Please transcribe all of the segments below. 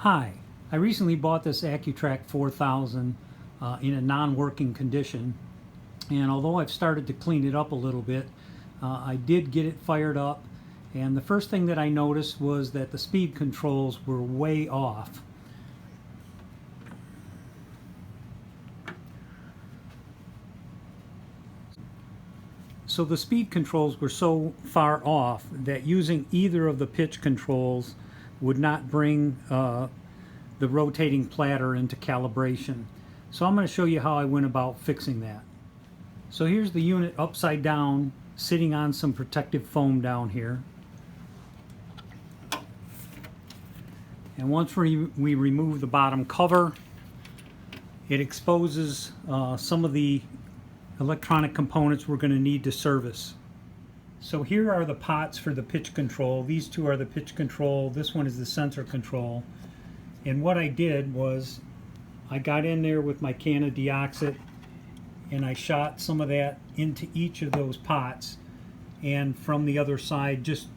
Hi, I recently bought this Accutrac 4000 in a non-working condition, and although I've started to clean it up a little bit, I did get it fired up, and the first thing that I noticed was that the speed controls were way off. So the speed controls were so far off that using either of the pitch controls would not bring the rotating platter into calibration. So I'm going to show you how I went about fixing that. So here's the unit upside down, sitting on some protective foam down here. And once we remove the bottom cover, it exposes some of the electronic components we're going to need to service. So here are the pots for the pitch control. These two are the pitch control. This one is the sensor control. And what I did was I got in there with my can of deoxit and I shot some of that into each of those pots, and from the other side just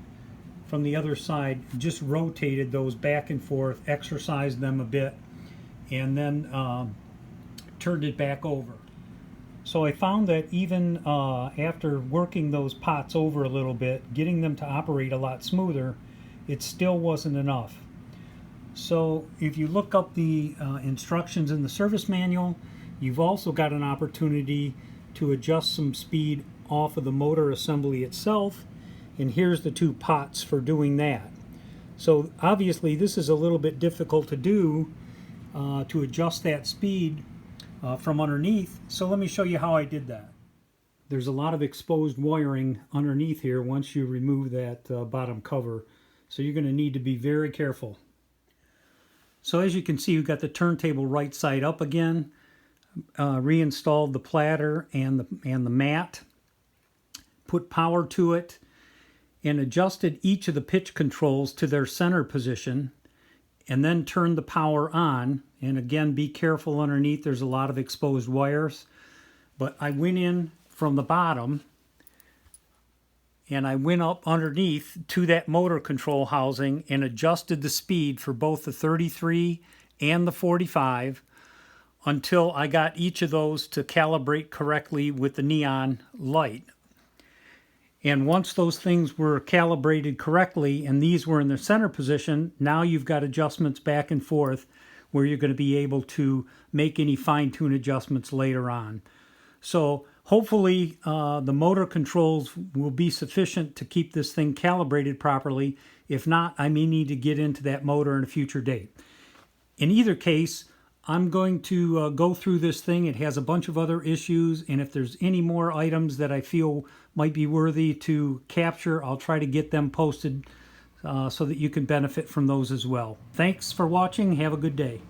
rotated those back and forth, exercised them a bit, and then turned it back over. So I found that even after working those pots over a little bit, getting them to operate a lot smoother, it still wasn't enough. So if you look up the instructions in the service manual, you've also got an opportunity to adjust some speed off of the motor assembly itself, and here's the two pots for doing that. So obviously this is a little bit difficult to do, to adjust that speed from underneath. So let me show you how I did that. There's a lot of exposed wiring underneath here once you remove that bottom cover, so you're going to need to be very careful. So as you can see, we've got the turntable right side up again, reinstalled the platter and the mat, put power to it, and adjusted each of the pitch controls to their center position, and then turned the power on. And again, be careful underneath, there's a lot of exposed wires. But I went in from the bottom and I went up underneath to that motor control housing and adjusted the speed for both the 33 and the 45 until I got each of those to calibrate correctly with the neon light. And once those things were calibrated correctly and these were in their center position, now you've got adjustments back and forth where you're going to be able to make any fine-tune adjustments later on. So hopefully the motor controls will be sufficient to keep this thing calibrated properly. If not, I may need to get into that motor in a future date. In either case, I'm going to go through this thing. It has a bunch of other issues, and if there's any more items that I feel might be worthy to capture, I'll try to get them posted so that you can benefit from those as well. Thanks for watching. Have a good day.